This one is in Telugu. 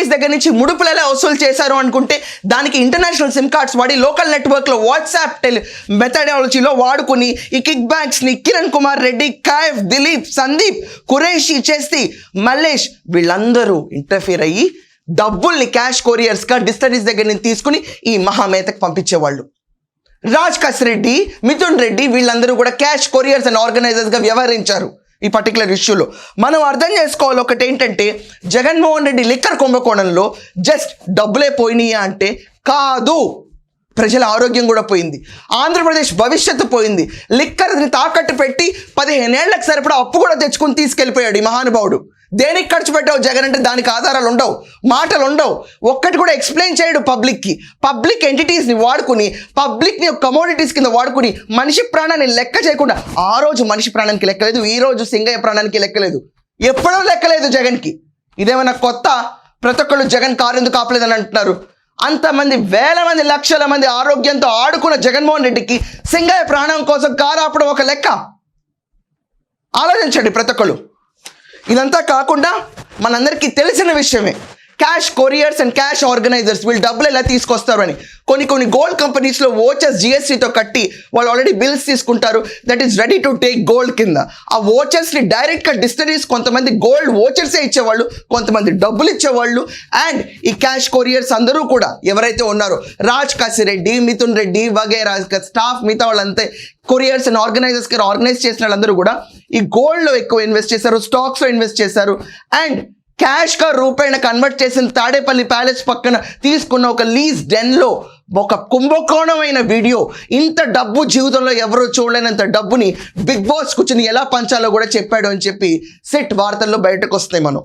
డిస్టరీస్ దగ్గర నుంచి ముడుపులలో వసూలు చేశారు అనుకుంటే దానికి ఇంటర్నేషనల్ సిమ్ కార్డ్స్ వాడి లోకల్ నెట్వర్క్లో వాట్సాప్ మెథడాలజీలో వాడుకుని ఈ కిక్ బ్యాక్స్ని కిరణ్ కుమార్ రెడ్డి, కైఫ్, దిలీప్, సందీప్, కురేషి, చేస్తి, మల్లేష్ వీళ్ళందరూ ఇంటర్ఫియర్ అయ్యి డబ్బుల్ని క్యాష్ కొరియర్స్గా డిస్టరీస్ దగ్గర నుంచి తీసుకుని ఈ మహామేతకు పంపించేవాళ్ళు. రాజ్ కసిరెడ్డి, మిథున్ రెడ్డి వీళ్ళందరూ కూడా క్యాష్ కొరియర్స్ అండ్ ఆర్గనైజర్స్గా వ్యవహరించారు. ఈ పర్టికులర్ ఇష్యూలో మనం అర్థం చేసుకోవాలి ఒకటి ఏంటంటే, జగన్మోహన్ రెడ్డి లిక్కర్ కుంభకోణంలో జస్ట్ డబ్బులే పోయినాయా అంటే కాదు, ప్రజల ఆరోగ్యం కూడా పోయింది, ఆంధ్రప్రదేశ్ భవిష్యత్తు పోయింది. లిక్కర్ని తాకట్టు పెట్టి 15 ఏళ్లకు సరిపడా అప్పు కూడా తెచ్చుకుని తీసుకెళ్ళిపోయాడు ఈ మహానుభావుడు. దేనికి ఖర్చు పెట్టావు జగన్ అంటే దానికి ఆధారాలు ఉండవు, మాటలు ఉండవు, ఒక్కటి కూడా ఎక్స్ప్లెయిన్ చేయడు పబ్లిక్కి. పబ్లిక్ ఎంటిటీస్ని వాడుకుని, పబ్లిక్ని కమోడిటీస్ కింద వాడుకుని మనిషి ప్రాణాన్ని లెక్క చేయకుండా, ఆ రోజు మనిషి ప్రాణానికి లెక్కలేదు, ఈ రోజు సింగయ్య ప్రాణానికి లెక్కలేదు, ఎప్పుడూ లెక్కలేదు జగన్కి. ఇదేమన్నా కొత్త? ప్రతి ఒక్కళ్ళు జగన్ కారు ఎందుకు ఆపలేదని అంటున్నారు. అంతమంది వేల మంది లక్షల మంది ఆరోగ్యంతో ఆడుకున్న జగన్మోహన్ రెడ్డికి సింగయ్య ప్రాణం కోసం కారు ఆపడం ఒక లెక్క? ఆలోచించండి ప్రతి ఒక్కళ్ళు. ఇదంతా కాకుండా మనందరికీ తెలిసిన విషయమే, cash couriers and cash organisers వీళ్ళు డబ్బులు ఎలా తీసుకొస్తారు అని. కొన్ని గోల్డ్ కంపెనీస్లో వోచర్స్ జిఎస్టీతో కట్టి వాళ్ళు ఆల్రెడీ బిల్స్ తీసుకుంటారు, that is ready to take gold కింద. ఆ వోచర్స్ని డైరెక్ట్గా డిస్టరీస్ కొంతమంది గోల్డ్ వోచర్సే ఇచ్చేవాళ్ళు, కొంతమంది డబ్బులు ఇచ్చేవాళ్ళు. అండ్ ఈ క్యాష్ కొరియర్స్ అందరూ కూడా ఎవరైతే ఉన్నారో రాజ్ కసిరెడ్డి, మిథున్ రెడ్డి వగైరా స్టాఫ్, మిగతా వాళ్ళంతా కొరియర్స్ అండ్ ఆర్గనైజర్స్కి ఆర్గనైజ్ చేసిన వాళ్ళందరూ కూడా ఈ గోల్డ్లో ఎక్కువ ఇన్వెస్ట్ చేశారు, స్టాక్స్లో ఇన్వెస్ట్ చేశారు. అండ్ క్యాష్గా రూపాయిని కన్వర్ట్ చేసిన తాడేపల్లి ప్యాలెస్ పక్కన తీసుకున్న ఒక లీజ్ డెన్లో ఒక కుంభకోణమైన వీడియో. ఇంత డబ్బు జీవితంలో ఎవరో చూడలేనంత డబ్బుని బిగ్ బాస్ కూర్చుని ఎలా పంచాలో కూడా చెప్పాడు అని చెప్పి సెట్ వార్తల్లో బయటకు వస్తాయి మనం.